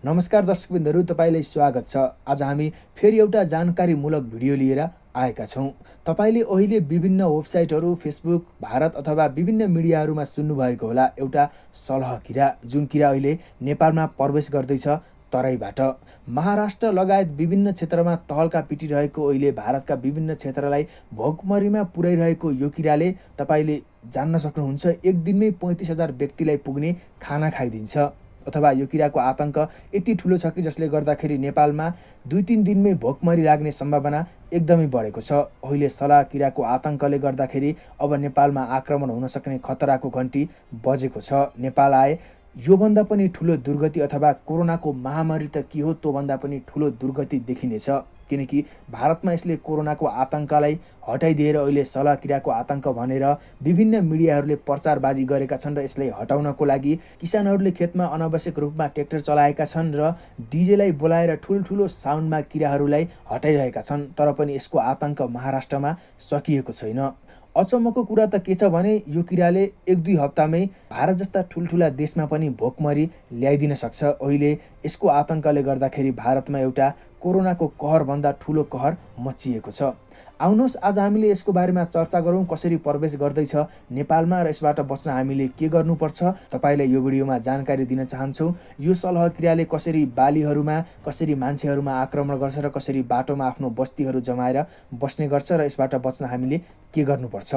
नमस्कार दर्शकबिन्दुहरू, तपाईलाई स्वागत छ। आज हामी फेरि एउटा जानकारीमूलक भिडियो लिएर आएका छौँ। तपाईले अहिले विभिन्न वेबसाइटहरू, फेसबुक, भारत अथवा विभिन्न मिडियाहरूमा सुन्नुभएको होला एउटा सलह किरा, जुन किरा अहिले नेपालमा प्रवेश गर्दैछ तराईबाट। महाराष्ट्र लगायत विभिन्न क्षेत्रमा तहल्का पिटिरहेको अहिले भारतका विभिन्न क्षेत्रलाई भोकमरीमा पुर्याइरहेको यो किराले तपाईले जान्न सक्नुहुन्छ, एक दिनमै 35,000 व्यक्तिलाई पुग्ने खाना खाइदिन्छ। अथवा यो किराको आतंक यति ठुलो छ कि जसले गर्दाखेरि नेपालमा 2-3 दिनमै भोकमरी लाग्ने सम्भावना एकदमै बढेको छ। अहिले सलह किराको आतंकले गर्दाखेरि अब नेपालमा आक्रमण हुन सक्ने खतराको घन्टी बजेको छ। नेपाल आए योभन्दा पनि ठुलो दुर्गति अथवा कोरोनाको महामारी त के हो, त्योभन्दा पनि ठुलो दुर्गति देखिनेछ। किनकि भारतमा यसले कोरोनाको आतंकलाई हटाइदिएर अहिले सलह किराको आतंक भनेर विभिन्न मिडियाहरूले प्रचारबाजी गरेका छन् र यसलाई हटाउनको लागि किसानहरूले खेतमा अनावश्यक रूपमा ट्र्याक्टर चलाएका छन् र डिजेलाई बोलाएर ठुल्ठुलो साउन्डमा किराहरूलाई हटाइरहेका छन्। तर पनि यसको आतंक महाराष्ट्रमा सकिएको छैन। अचम्मको कुरा त के छ भने यो किराले 1-2 हप्तामै भारत जस्ता ठुल्ठुला देशमा पनि भोकमरी ल्याइदिन सक्छ। अहिले यसको आतंकले गर्दाखेरि भारतमा एउटा कोरोनाको कहरभन्दा ठुलो कहर मचिएको छ। आउनुहोस् आज हामीले यसको बारेमा चर्चा गरौँ। कसरी प्रवेश गर्दैछ नेपालमा र यसबाट बच्न हामीले के गर्नुपर्छ, तपाईलाई यो भिडियोमा जानकारी दिन चाहन्छौँ। यो सलह किराले कसरी बालीहरूमा, कसरी मान्छेहरूमा आक्रमण गर्छ र कसरी बाटोमा आफ्नो बस्तीहरू जमाएर बस्ने गर्छ र यसबाट बच्न हामीले के गर्नुपर्छ।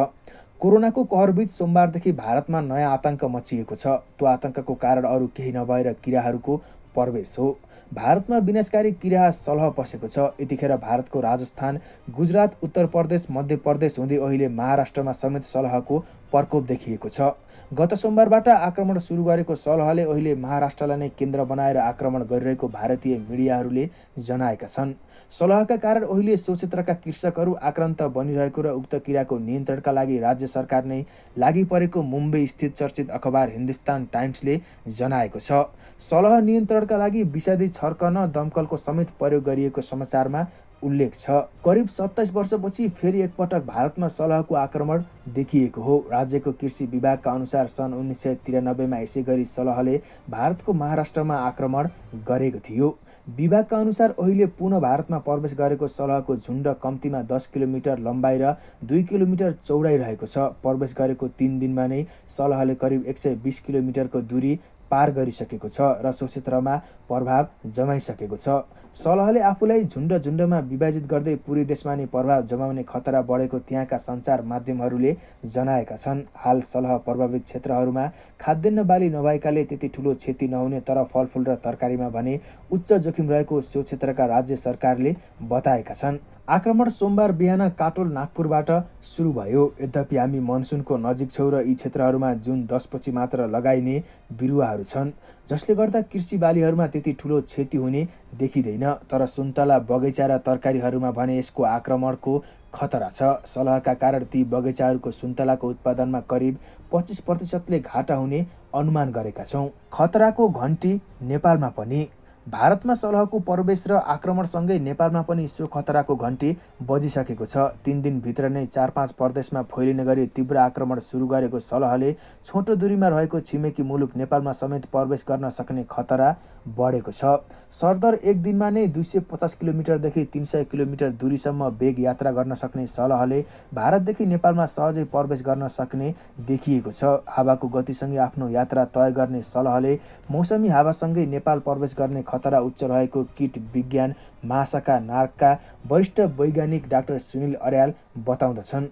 कोरोनाको कहरबीच सोमबारदेखि भारतमा नयाँ आतंक मचिएको छ। त्यो आतंकको कारण अरू केही नभएर किराहरूको प्रवेश हो। भारतमा विनाशकारी किरा सलह पसेको छ। यतिखेर भारतको राजस्थान, गुजरात, उत्तर प्रदेश, मध्य प्रदेश हुँदै अहिले महाराष्ट्रमा समेत सलहको प्रकोप देखिएको छ। गत सोमबारबाट आक्रमण सुरु गरेको सलहले अहिले महाराष्ट्रलाई नै केन्द्र बनाएर आक्रमण गरिरहेको भारतीय मिडियाहरूले जनाएका छन्। सलहका कारण अहिले सो क्षेत्रका कृषकहरू आक्रान्त बनिरहेको र उक्त किराको नियन्त्रणका लागि राज्य सरकार नै लागि परेको मुम्बई स्थित चर्चित अखबार हिन्दुस्तान टाइम्सले जनाएको छ। सलह नियन्त्रणका लागि विषादी छर्कन दमकलको समेत प्रयोग गरिएको समाचारमा उल्लेख छ। करिब 27 वर्षपछि फेरि एकपटक भारतमा सलहको आक्रमण देखिएको हो। राज्यको कृषि विभागका अनुसार सन् 1993मा यसै गरी सलहले भारतको महाराष्ट्रमा आक्रमण गरेको थियो। विभागका अनुसार अहिले पुनः भारतमा प्रवेश गरेको सलहको झुण्ड कम्तीमा 10 किलोमिटर लम्बाइ र 2 किलोमिटर चौडाइ रहेको छ। प्रवेश गरेको 3 दिनमा नै सलहले करिब 120 किलोमिटरको दूरी पार गरिसकेको छ र सो क्षेत्रमा प्रभाव जमाइसकेको छ। सलहले आफूलाई झुण्डमा विभाजित गर्दै पुरै देशमा नै प्रभाव जमाउने खतरा बढेको त्यहाँका सञ्चार माध्यमहरूले जनाएका छन्। हाल सलह प्रभावित क्षेत्रहरूमा खाद्यान्न बाली नभएकाले त्यति ठुलो क्षति नहुने, तर फलफुल र तरकारीमा भने उच्च जोखिम रहेको सो क्षेत्रका राज्य सरकारले बताएका छन्। आक्रमण सोमबार बिहान काटोल नागपुरबाट सुरु भयो। यद्यपि हामी मनसुनको नजिक छौँ र यी क्षेत्रहरूमा जुन 10 पछि मात्र लगाइने बिरुवाहरू छन्, जसले गर्दा कृषि बालीहरूमा त्यति ठुलो क्षति हुने देखिँदैन। तर सुन्तला, बगैँचा र तरकारीहरूमा भने यसको आक्रमणको खतरा छ। सलहका कारण ती बगैँचाहरूको सुन्तलाको उत्पादनमा करिब 25% घाटा हुने अनुमान गरेका छौँ। खतराको घन्टी नेपालमा पनि। भारतमा सलहको प्रवेश र आक्रमणसँगै नेपालमा पनि सो खतराको घन्टी बजिसकेको छ। 3 दिनभित्र नै 4-5 प्रदेशमा फैलिने गरी तीव्र आक्रमण सुरु गरेको सलहले छोटो दूरीमा रहेको छिमेकी मुलुक नेपालमा समेत प्रवेश गर्न सक्ने खतरा बढेको छ। सरदर एक दिनमा नै 250 किलोमिटरदेखि 300 किलोमिटर दूरीसम्म वेग यात्रा गर्न सक्ने सलहले भारतदेखि नेपालमा सहजै प्रवेश गर्न सक्ने देखिएको छ। हावाको गतिसँगै आफ्नो यात्रा तय गर्ने सलहले मौसमी हावासँगै नेपाल प्रवेश गर्ने खतरा उच्च रहेको कीट विज्ञान महाशाखा नार्कका वरिष्ठ वैज्ञानिक डाक्टर सुनिल अर्याल बताउँदछन्।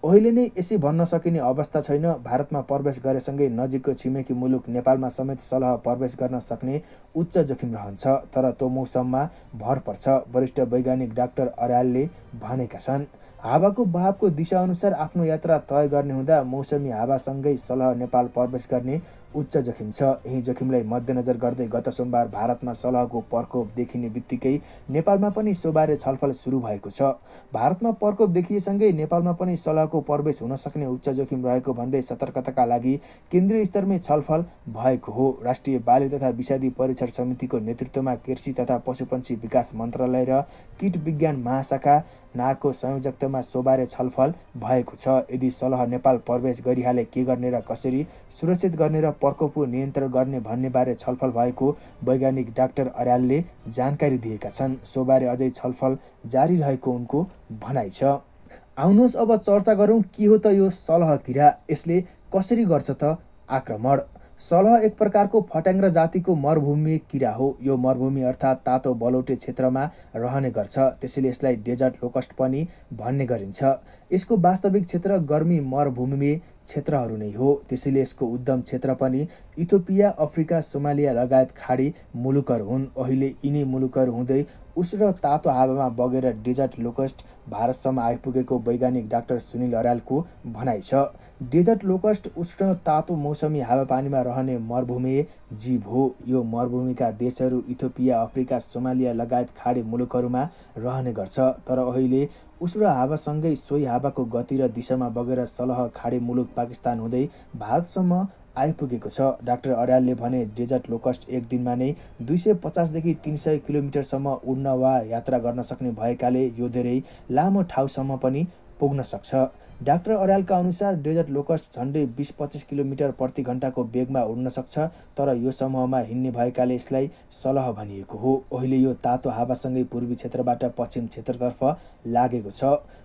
अहिले नै यसै भन्न सकिने अवस्था छैन। भारतमा प्रवेश गरेसँगै नजिकको छिमेकी मुलुक नेपालमा समेत सलह प्रवेश गर्न सक्ने उच्च जोखिम रहन्छ, तर त्यो मौसममा भर पर्छ, वरिष्ठ वैज्ञानिक डाक्टर अर्यालले भनेका छन्। हावाको बहावको दिशाअनुसार आफ्नो यात्रा तय गर्ने हुँदा मौसमी हावासँगै सलह नेपाल प्रवेश गर्ने उच्च जोखिम छ। यही जोखिमलाई मध्यनजर गर्दै गत सोमबार भारतमा सलहको प्रकोप देखिने बित्तिकै नेपालमा पनि सोबारे छलफल सुरु भएको छ। भारतमा प्रकोप देखिएसँगै नेपालमा पनि सलहको प्रवेश हुन सक्ने उच्च जोखिम रहेको भन्दै सतर्कताका लागि केन्द्रीय स्तरमै छलफल भएको हो। राष्ट्रिय बाली तथा विषादी परीक्षण समितिको नेतृत्वमा कृषि तथा पशुपन्छी विकास मन्त्रालय र कीट विज्ञान महाशाखा नारको संयोजकत्वमा सोबारे छलफल भएको छ। यदि सलह नेपाल प्रवेश गरिहाले के गर्ने र कसरी सुरक्षित गर्ने र प्रकोपको नियन्त्रण गर्ने भन्नेबारे छलफल भएको वैज्ञानिक डाक्टर अर्यालले जानकारी दिएका छन्। सोबारे अझै छलफल जारी रहेको उनको भनाइ छ। आउनुहोस् अब चर्चा गरौँ के हो त यो सलह किरा, यसले कसरी गर्छ त आक्रमण। सलह एक प्रकारको फट्याङ्ग्रा जातिको मरुभूमि किरा हो। यो मरुभूमि अर्थात् तातो बलौटे क्षेत्रमा रहने गर्छ, त्यसैले यसलाई डेजर्ट लोकस्ट पनि भन्ने गरिन्छ। यसको वास्तविक क्षेत्र गर्मी मरुभूमि क्षेत्रहरू नै हो, त्यसैले यसको उद्गम क्षेत्र पनि इथियोपिया, अफ्रिका, सोमालिया लगायत खाडी मुलुकहरू हुन्। अहिले यिनै मुलुकहरू हुँदै उष्ण तातो हावामा बगेर डेजर्ट लोकस्ट भारतसम्म आइपुगेको वैज्ञानिक डाक्टर सुनिल अर्यालको भनाइ छ। डेजर्ट लोकस्ट उष्ण तातो मौसमी हावापानीमा रहने मरुभूमिय जीव हो। यो मरुभूमिका देशहरू इथियोपिया, अफ्रिका, सोमालिया लगायत खाडी मुलुकहरूमा रहने गर्छ। तर अहिले उष्ण हावासँगै सोही हावाको गति र दिशामा बगेर सलह खाडी मुलुक पाकिस्तान हुँदै भारतसम्म आइपुगेको छ। डाक्टर अर्यालले भने डेजर्ट लोकस्ट एक दिनमा नै 250 देखि 300 किलोमिटरसम्म उड्न वा यात्रा गर्न सक्ने भएकाले यो धेरै लामो ठाउँसम्म पनि पुग्न सक्छ। डाक्टर अर्यालका अनुसार डेजर्ट लोकस्ट झन्डै 20-25 किलोमिटर प्रति घण्टाको वेगमा उड्न सक्छ, तर यो समूहमा हिँड्ने भएकाले यसलाई सलह भनिएको हो। अहिले यो तातो हावासँगै पूर्वी क्षेत्रबाट पश्चिम क्षेत्रतर्फ लागेको छ।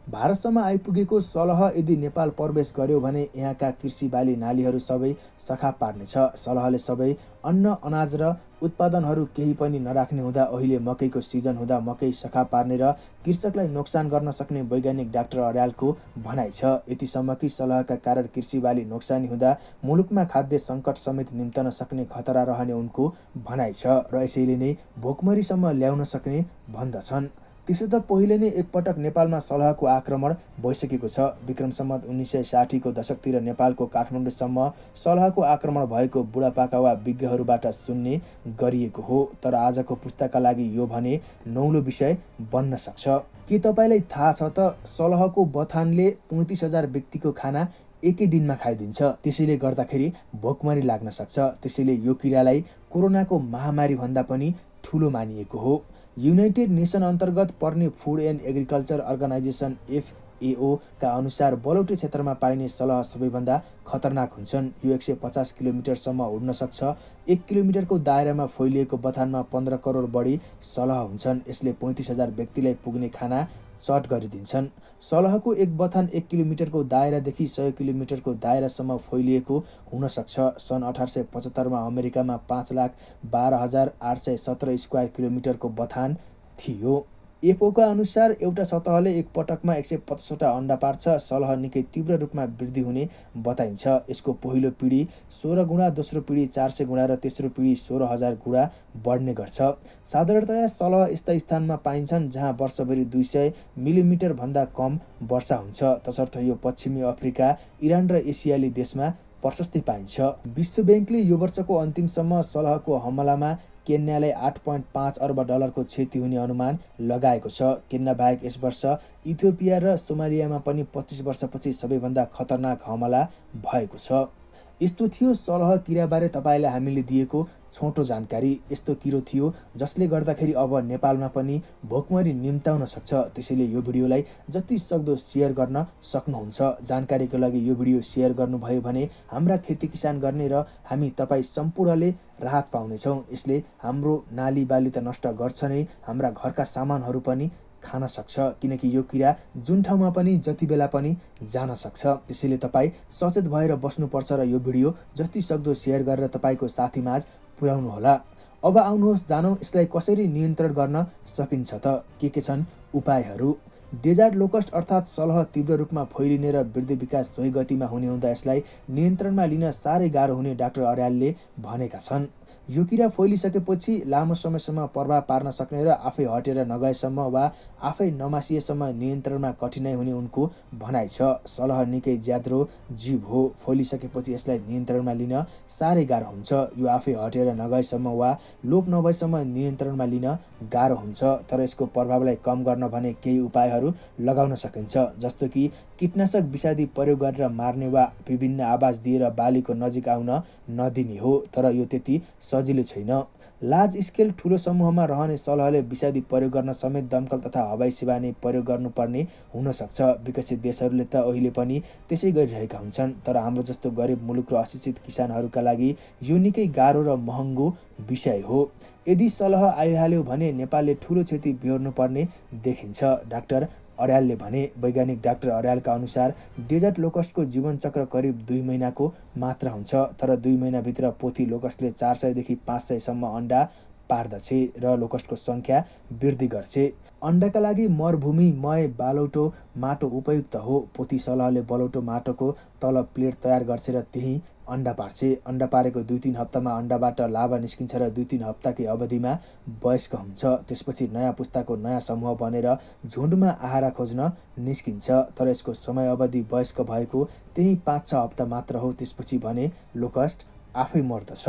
भारतसम्म आइपुगेको सलह यदि नेपाल प्रवेश गर्यो भने यहाँका कृषि बाली नालीहरू सबै सखा पार्नेछ। सलहले सबै अन्न अनाज र उत्पादनहरू केही पनि नराख्ने हुँदा अहिले मकैको सिजन हुँदा मकै सखा पार्ने र कृषकलाई नोक्सान गर्न सक्ने वैज्ञानिक डाक्टर अर्यालको भनाइ छ। यतिसम्म कि सलहका कारण कृषि बाली नोक्सानी हुँदा मुलुकमा खाद्य सङ्कट समेत निम्तन सक्ने खतरा रहने उनको भनाइ छ र यसैले नै भोकमरीसम्म ल्याउन सक्ने भन्दछन्। त्यसो त पहिले नै एकपटक नेपालमा सलहको आक्रमण भइसकेको छ। विक्रम सम्वत 1960 को दशकतिर नेपालको काठमाडौँसम्म सलहको आक्रमण भएको बुढापाका वा विज्ञहरूबाट सुन्ने गरिएको हो। तर आजको पुस्ताका लागि यो भने नौलो विषय बन्न सक्छ। के तपाईँलाई थाहा छ त सलहको बथानले 35,000 व्यक्तिको खाना एकै दिनमा खाइदिन्छ। त्यसैले गर्दाखेरि भोकमरी लाग्न सक्छ। त्यसैले यो किरालाई कोरोनाको महामारी भन्दा पनि ठुलो मानिएको हो। युनाइटेड नेसन अन्तर्गत पर्ने Food and Agriculture Organization FAO का अनुसार बलौटे क्षेत्रमा पाइने सलह सबैभन्दा खतरनाक हुन्छन्। यो 150 किलोमिटरसम्म उड्न सक्छ। 1 किलोमिटरको दायरामा फैलिएको बथानमा 15 करोड बढी सलह हुन्छन्। यसले 35,000 व्यक्तिलाई पुग्ने खाना चट गरिदिन्छन्। सलहको एक बथान 1 किलोमिटरको दायरादेखि 100 किलोमिटरको दायरासम्म फैलिएको हुन सक्छ। सन् 1875 अमेरिकामा 5,12,817 स्क्वायर किलोमिटरको बथान थियो। FAO का अनुसार एउटा सतहले एक पटकमा 150 अन्डा पार्छ। सलह निकै तीव्र रूपमा वृद्धि हुने बताइन्छ। यसको पहिलो पिढी 16 गुणा, दोस्रो पिढी 400 गुणा र तेस्रो पिढी 16,000 गुणा बढ्ने गर्छ। साधारणतया सलह यस्ता स्थानमा पाइन्छन् जहाँ वर्षभरि 200 मिलिमिटर भन्दा कम वर्षा हुन्छ। तसर्थ यो पश्चिमी अफ्रिका, इरान र एसियाली देशमा प्रशस्तै पाइन्छ। विश्व ब्याङ्कले यो वर्षको अन्तिमसम्म सलहको हमलामा केन्यालाई $8.5 अर्ब क्षति हुने अनुमान लगाएको छ। केन्या बाहेक यस वर्ष इथियोपिया र सोमालियामा पनि 25 वर्षपछि सबैभन्दा खतरनाक हमला भएको छ। यस्तो थियो सलह किराबारे तपाईँलाई हामीले दिएको छोटो जानकारी। यस्तो किरो थियो जसले गर्दाखेरि अब नेपालमा पनि भोकमरी निम्ताउन सक्छ। त्यसैले यो भिडियोलाई जति सक्दो सेयर गर्न सक्नुहुन्छ। जानकारीको लागि यो भिडियो सेयर गर्नुभयो भने हाम्रा खेती किसान गर्ने र हामी तपाईँ सम्पूर्णले राहत पाउनेछौँ। यसले हाम्रो नाली बाली त नष्ट गर्छ नै, हाम्रा घरका सामानहरू पनि खान सक्छ, किनकि यो किरा जुन ठाउँमा पनि जति बेला पनि जान सक्छ। त्यसैले तपाईँ सचेत भएर बस्नुपर्छ र यो भिडियो जति सक्दो सेयर गरेर तपाईँको साथीमाझ पुर्याउनुहोला। अब आउनुहोस् जानौँ यसलाई कसरी नियन्त्रण गर्न सकिन्छ त। के छन् उपायहरू। डेजर्ट लोकस्ट अर्थात् सलह तीव्र रूपमा फैलिने र वृद्धि विकास सोही गतिमा हुने हुँदा यसलाई नियन्त्रणमा लिन साह्रै गाह्रो हुने डाक्टर अर्यालले भनेका छन्। यो किरा फैलिसकेपछि लामो समयसम्म प्रभाव पार्न सक्ने र आफै हटेर नगएसम्म वा आफै नमासिएसम्म नियन्त्रणमा कठिनाइ हुने उनको भनाइ छ। सलह निकै ज्याद्रो जीव हो। फैलिसकेपछि यसलाई नियन्त्रणमा लिन साह्रै गाह्रो हुन्छ। यो आफै हटेर नगएसम्म वा लोप नभएसम्म नियन्त्रणमा लिन गाह्रो हुन्छ। तर यसको प्रभावलाई कम गर्न भने केही उपायहरू लगाउन सकिन्छ, जस्तो कि कीटनाशक विषादी प्रयोग गरेर मार्ने वा विभिन्न आवाज दिएर बालीको नजिक आउन नदिने हो। तर यो त्यति सजिलो छैन। लार्ज स्केल ठुलो समूहमा रहने सलहले विषादी प्रयोग गर्न समेत दमकल तथा हवाई सेवा नै प्रयोग गर्नुपर्ने हुन सक्छ। विकसित देशहरूले त अहिले पनि त्यसै गरिरहेका हुन्छन्। तर हाम्रो जस्तो गरिब मुलुक र अशिक्षित किसानहरूका लागि यो निकै गाह्रो र महँगो विषय हो। यदि सलह आइहाल्यो भने नेपालले ठुलो क्षति बेहोर्नुपर्ने देखिन्छ। डाक्टर अर्यालले भने। वैज्ञानिक डाक्टर अर्यालका अनुसार डेजर्ट लोकस्टको जीवनचक्र करिब 2 महिनाको मात्र हुन्छ। तर 2 महिनाभित्र पोथी लोकस्टले 400 देखि 500 सम्म अन्डा पार्दछे र लोकस्टको सङ्ख्या वृद्धि गर्छे। अन्डाका लागि मरुभूमिमय बालौटो माटो उपयुक्त हो। पोथी सलहले बलौटो माटोको तल प्लेट तयार गर्छे र त्यही अन्डा पार्छे। अन्डा पारेको 2-3 हप्तामा अन्डाबाट लाभा निस्किन्छ र 2-3 हप्ताकै अवधिमा वयस्क हुन्छ। त्यसपछि नयाँ पुस्ताको नयाँ समूह बनेर झुन्डमा आहारा खोज्न निस्किन्छ। तर यसको समय अवधि वयस्क भएको त्यही 5-6 हप्ता मात्र हो। त्यसपछि भने लोकस्ट आफै मर्दछ।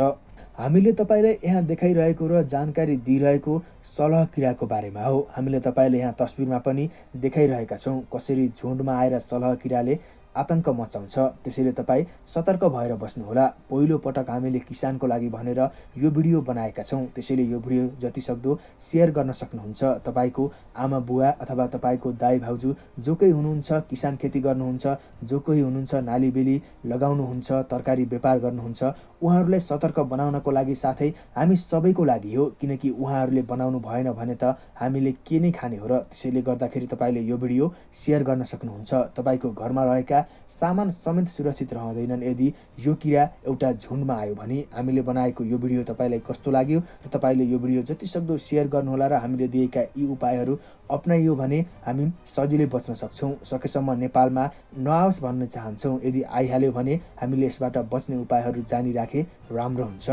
हामीले तपाईँलाई यहाँ देखाइरहेको र जानकारी दिइरहेको सलह किराको बारेमा हो। हामीले तपाईँले यहाँ तस्बिरमा पनि देखाइरहेका छौँ कसरी झुन्डमा आएर सलह किराले आतंक मचाउँछ। त्यसैले तपाईँ सतर्क भएर बस्नुहोला। पहिलो पटक हामीले किसानको लागि भनेर यो भिडियो बनाएका छौँ। त्यसैले यो भिडियो जतिसक्दो सेयर गर्न सक्नुहुन्छ। तपाईँको आमा बुवा अथवा तपाईँको दाइ भाउजू जो कोही हुनुहुन्छ किसान खेती गर्नुहुन्छ, जो कोही हुनुहुन्छ नालीबेली लगाउनुहुन्छ, तरकारी व्यापार गर्नुहुन्छ, उहाँहरूलाई सतर्क बनाउनको लागि साथै हामी सबैको लागि हो। किनकि उहाँहरूले बनाउनु भएन भने त हामीले के नै खाने हो र। त्यसैले गर्दाखेरि तपाईँले यो भिडियो सेयर गर्न सक्नुहुन्छ। तपाईँको घरमा रहेका सामान समेत सुरक्षित रहँदैनन् यदि यो किरा एउटा झुन्डमा आयो भने। हामीले बनाएको यो भिडियो तपाईँलाई कस्तो लाग्यो र तपाईँले यो भिडियो जतिसक्दो सेयर गर्नुहोला र हामीले दिएका यी उपायहरू अपनाइयो भने हामी सजिलै बच्न सक्छौँ। सकेसम्म नेपालमा नआओस् भन्न चाहन्छौँ। यदि आइहाल्यो भने हामीले यसबाट बच्ने उपायहरू जानी राखे राम्रो हुन्छ।